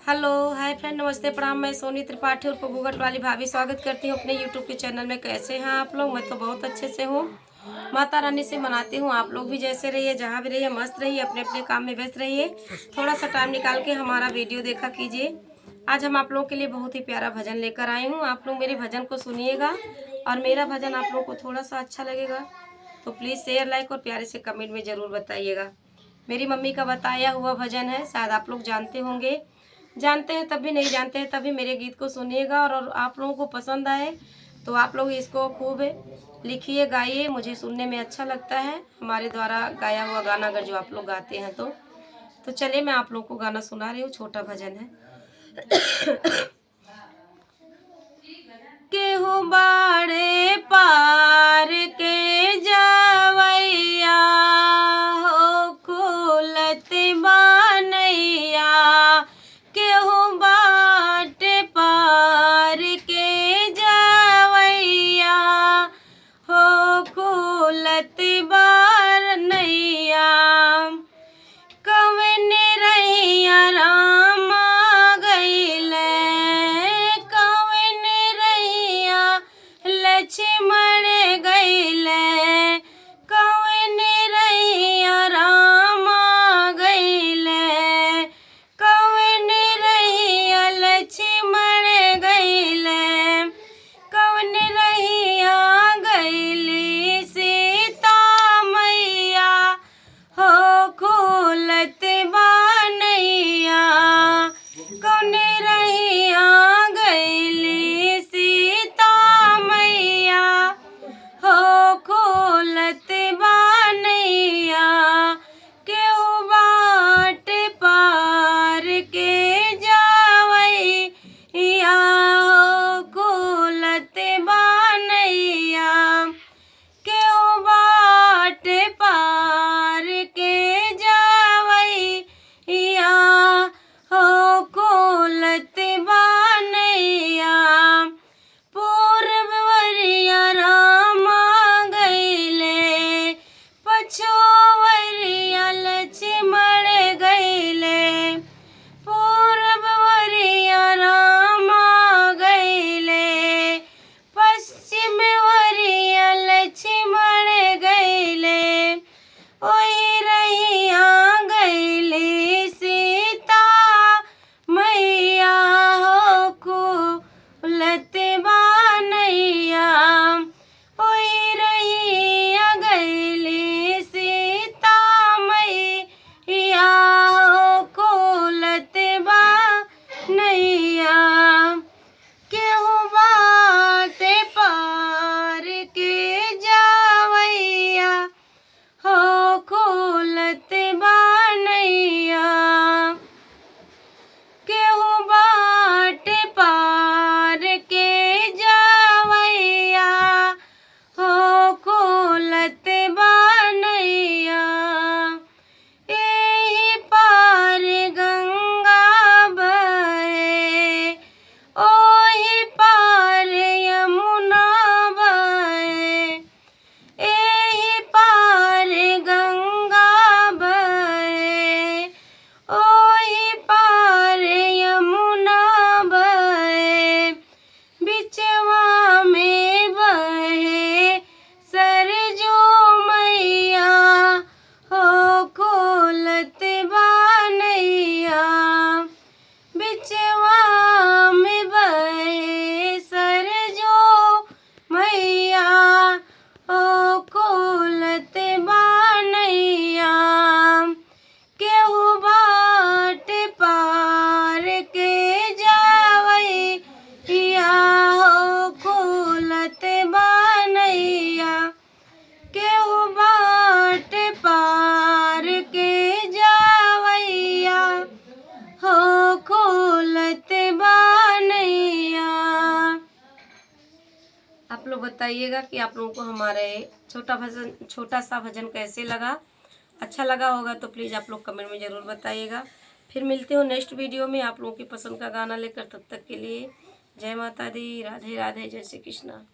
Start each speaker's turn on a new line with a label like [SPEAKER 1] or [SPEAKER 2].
[SPEAKER 1] Hello hi friend, नमस्ते प्रणाम। मैं सोनी त्रिपाठी और घूंघट वाली भाभी स्वागत करती हूँ अपने यूट्यूब के चैनल में। कैसे हैं आप लोग? मैं तो बहुत अच्छे से हूँ। माता रानी से मनाती हूँ आप लोग भी जैसे रहिए, जहाँ भी रहिए मस्त रहिए, अपने अपने काम में व्यस्त रहिए। थोड़ा सा टाइम निकाल के हमारा वीडियो देखा कीजिए। आज हम आप लोगों के लिए बहुत ही प्यारा भजन लेकर आई हूँ। आप लोग मेरे भजन को सुनिएगा और मेरा भजन आप लोग को थोड़ा सा अच्छा लगेगा तो प्लीज़ शेयर, लाइक और प्यारे से कमेंट में ज़रूर बताइएगा। मेरी मम्मी का बताया हुआ भजन है, शायद आप लोग जानते होंगे, जानते हैं तभी, नहीं जानते हैं तभी मेरे गीत को सुनिएगा। और आप लोगों को पसंद आए तो आप लोग इसको खूब लिखिए, गाइए। मुझे सुनने में अच्छा लगता है हमारे द्वारा गाया हुआ गाना, अगर जो आप लोग गाते हैं तो चलिए मैं आप लोगों को गाना सुना रही हूँ। छोटा भजन है। केहू बाड़े पार के जावैया हो खुलत बनैया, केहू बाट पार के जावैया हो खुलत बनैया। कवन रहिया रामा गइले, कवन रहिया लक्ष्मण गइले, कवन रहिया रामा गइले, कवन रहिया लक्ष्मण गइले, कवन रहिया गइली सीता मैया हो खुलत बनैया, कौन रहिया गइली सीता मैया हो खुलत बनैया। केहू बाट पार के जावैया हो खुलत बनैया, केहू बाट पार के जावैया हो खुलत बनैया। पूर्ववरिया रामा गइले, पछुवरिया लक्ष्मण गइले, पूर्ववरिया रामा गइले, पश्चिमवरिया लक्ष्मण गइले, ओही रहिया गइली सीता मैया हो खुलत बनैया, ओही रहिया गइली सीता मैया हो खुलत बनैया। केहू बाट पार के जावैया हो खुलत बनैया, केहू बाट पार के जावैया हो खुलत बनैया। एही पार गंगा बहे, ओही पार यमुना बहे, एही पार गंगा बहे, ओही पार यमुना बहे, बिचवा में बहे सरजू मैया हो खुलत बनैया, बिचवा में बहे सरजू मैया हो खुलत बनैया। केहू बाट पार के जावैया हो खुलत बनैया, केहू बाट पार के जावैया हो खुलत बनैया। आप लोग बताइएगा कि आप लोगों को हमारे छोटा सा भजन कैसे लगा। अच्छा लगा होगा तो प्लीज़ आप लोग कमेंट में ज़रूर बताइएगा। फिर मिलते हो नेक्स्ट वीडियो में आप लोगों की पसंद का गाना लेकर। तब तक के लिए जय माता दी, राधे राधे, जय श्री कृष्णा।